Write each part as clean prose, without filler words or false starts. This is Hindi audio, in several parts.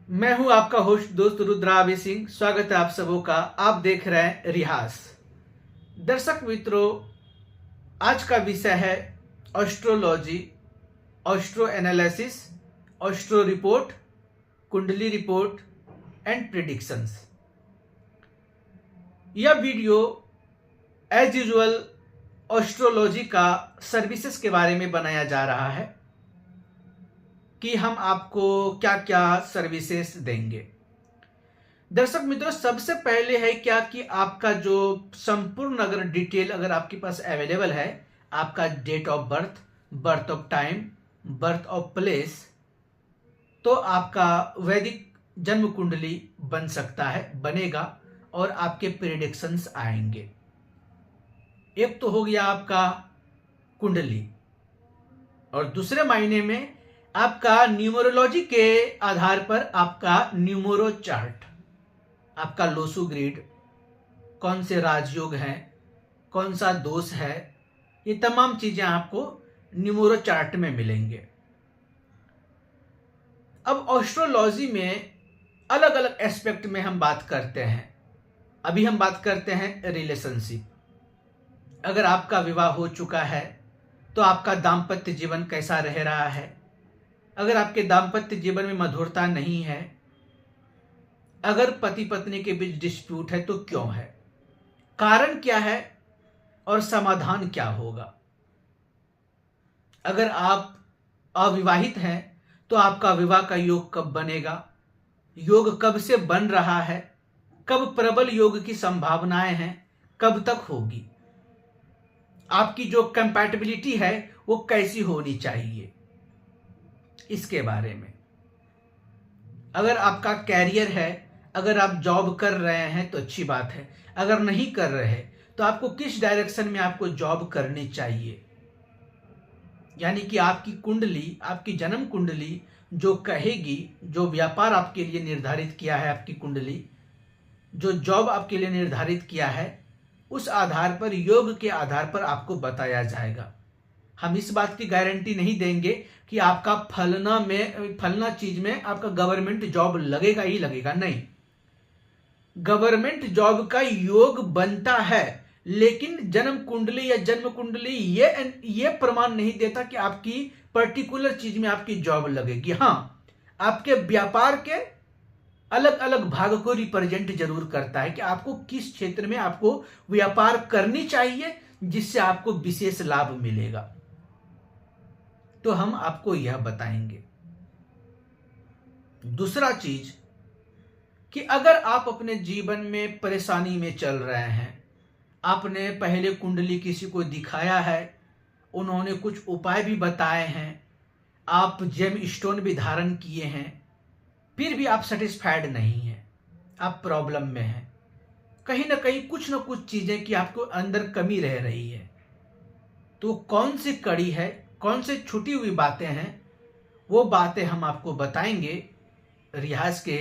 मैं हूं आपका होस्ट दोस्त रुद्रावी सिंह। स्वागत है आप सबों का। आप देख रहे हैं रिहास। दर्शक मित्रों, आज का विषय है astrology, astro analysis, astro report, कुंडली रिपोर्ट एंड प्रिडिक्शंस। यह वीडियो एज यूजुअल एस्ट्रोलॉजी का सर्विसेज के बारे में बनाया जा रहा है कि हम आपको क्या क्या सर्विसेज देंगे। दर्शक मित्रों, सबसे पहले है क्या कि आपका जो संपूर्ण अगर डिटेल अगर आपके पास अवेलेबल है, आपका date of birth, birth of time, birth of place, तो आपका वैदिक जन्म कुंडली बन सकता है, बनेगा और आपके प्रेडिक्शंस आएंगे। एक तो हो गया आपका कुंडली, और दूसरे मायने में आपका न्यूमरोलॉजी के आधार पर आपका न्यूमरो चार्ट, आपका लोसु ग्रिड, कौन से राजयोग हैं, कौन सा दोष है, ये तमाम चीजें आपको न्यूमरो चार्ट में मिलेंगे। अब एस्ट्रोलॉजी में अलग अलग एस्पेक्ट में हम बात करते हैं। अभी हम बात करते हैं रिलेशनशिप। अगर आपका विवाह हो चुका है तो आपका दाम्पत्य जीवन कैसा रह रहा है। अगर आपके दाम्पत्य जीवन में मधुरता नहीं है, अगर पति पत्नी के बीच डिस्प्यूट है तो क्यों है, कारण क्या है और समाधान क्या होगा। अगर आप अविवाहित हैं तो आपका विवाह का योग कब बनेगा, योग कब से बन रहा है, कब प्रबल योग की संभावनाएं हैं, कब तक होगी, आपकी जो कंपैटिबिलिटी है वो कैसी होनी चाहिए, इसके बारे में। अगर आपका कैरियर है, अगर आप जॉब कर रहे हैं तो अच्छी बात है, अगर नहीं कर रहे तो आपको किस डायरेक्शन में आपको जॉब करनी चाहिए। यानी कि आपकी कुंडली, आपकी जन्म कुंडली जो कहेगी, जो व्यापार आपके लिए निर्धारित किया है आपकी कुंडली, जो जॉब आपके लिए निर्धारित किया है, उस आधार पर, योग के आधार पर आपको बताया जाएगा। हम इस बात की गारंटी नहीं देंगे कि आपका फलना चीज में आपका गवर्नमेंट जॉब लगेगा ही लगेगा, नहीं। गवर्नमेंट जॉब का योग बनता है, लेकिन जन्म कुंडली या जन्म कुंडली ये प्रमाण नहीं देता कि आपकी पर्टिकुलर चीज में आपकी जॉब लगेगी। हाँ, आपके व्यापार के अलग अलग भाग को रिप्रेजेंट जरूर करता है कि आपको किस क्षेत्र में आपको व्यापार करनी चाहिए जिससे आपको विशेष लाभ मिलेगा, तो हम आपको यह बताएंगे। दूसरा चीज कि अगर आप अपने जीवन में परेशानी में चल रहे हैं, आपने पहले कुंडली किसी को दिखाया है, उन्होंने कुछ उपाय भी बताए हैं, आप जेम स्टोन भी धारण किए हैं, फिर भी आप सेटिस्फाइड नहीं हैं, आप प्रॉब्लम में हैं, कहीं ना कहीं कुछ ना कुछ चीजें कि आपको अंदर कमी रह रही है, तो कौन सी कड़ी है, कौन से छुटी हुई बातें हैं, वो बातें हम आपको बताएंगे रियाज के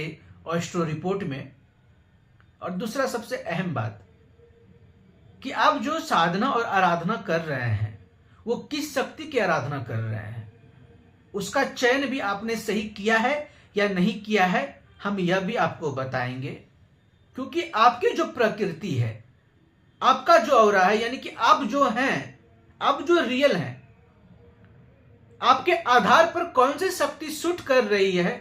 एस्ट्रो रिपोर्ट में। और दूसरा सबसे अहम बात कि आप जो साधना और आराधना कर रहे हैं वो किस शक्ति की आराधना कर रहे हैं, उसका चयन भी आपने सही किया है या नहीं किया है, हम यह भी आपको बताएंगे। क्योंकि आपकी जो प्रकृति है, आपका जो ऑरा है, यानी कि आप जो हैं, आप जो रियल हैं, आपके आधार पर कौन सी शक्ति सूट कर रही है,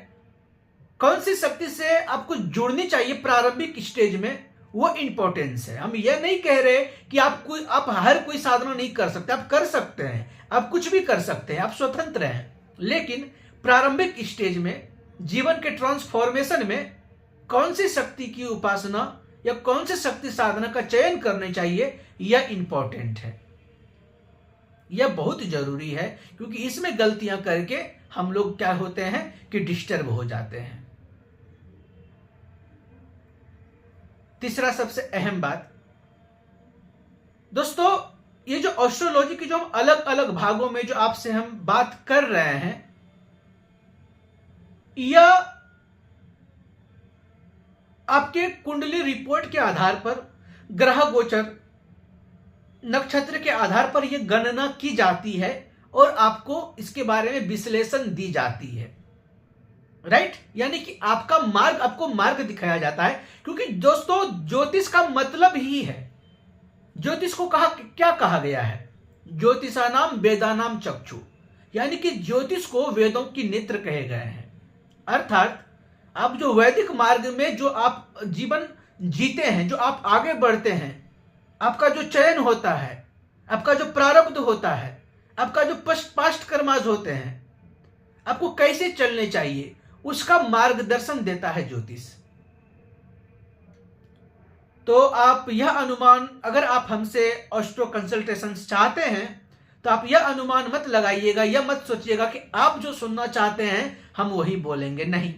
कौन सी शक्ति से आपको जुड़नी चाहिए प्रारंभिक स्टेज में, वो इंपॉर्टेंस है। हम यह नहीं कह रहे कि आप हर कोई साधना नहीं कर सकते, आप कर सकते हैं, आप कुछ भी कर सकते हैं, आप स्वतंत्र हैं, लेकिन प्रारंभिक स्टेज में, जीवन के ट्रांसफॉर्मेशन में कौन सी शक्ति की उपासना या कौन सी शक्ति साधना का चयन करना चाहिए, यह इंपॉर्टेंट है, यह बहुत जरूरी है। क्योंकि इसमें गलतियां करके हम लोग क्या होते हैं कि डिस्टर्ब हो जाते हैं। तीसरा सबसे अहम बात दोस्तों, ये जो एस्ट्रोलॉजी की जो हम अलग अलग भागों में जो आपसे हम बात कर रहे हैं, यह आपके कुंडली रिपोर्ट के आधार पर, ग्रह गोचर, नक्षत्र के आधार पर यह गणना की जाती है और आपको इसके बारे में विश्लेषण दी जाती है। राइट, यानी कि आपको मार्ग दिखाया जाता है। क्योंकि दोस्तों ज्योतिष का मतलब ही है, ज्योतिष को क्या कहा गया है? ज्योतिषानाम वेदानाम चक्षु, यानी कि ज्योतिष को वेदों की नेत्र कहे गए हैं। अर्थात आप जो वैदिक मार्ग में जो आप जीवन जीते हैं, जो आप आगे बढ़ते हैं, आपका जो चयन होता है, आपका जो प्रारब्ध होता है, आपका जो पास्ट कर्माज होते हैं, आपको कैसे चलने चाहिए, उसका मार्गदर्शन देता है ज्योतिष। तो आप यह अनुमान, अगर आप हमसे एस्ट्रो कंसल्टेशन चाहते हैं तो आप यह अनुमान मत लगाइएगा, यह मत सोचिएगा कि आप जो सुनना चाहते हैं हम वही बोलेंगे। नहीं,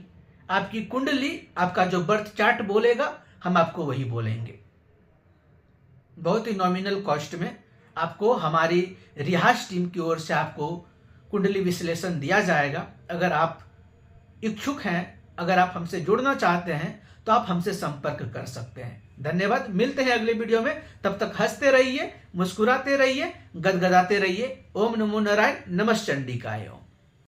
आपकी कुंडली, आपका जो बर्थ चार्ट बोलेगा, हम आपको वही बोलेंगे। बहुत ही नॉमिनल कॉस्ट में आपको हमारी रिहाज टीम की ओर से आपको कुंडली विश्लेषण दिया जाएगा। अगर आप इच्छुक हैं, अगर आप हमसे जुड़ना चाहते हैं तो आप हमसे संपर्क कर सकते हैं। धन्यवाद, मिलते हैं अगले वीडियो में। तब तक हंसते रहिए, मुस्कुराते रहिए, गदगदाते रहिए। ओम नमो नारायण, नमः चंडिकाय।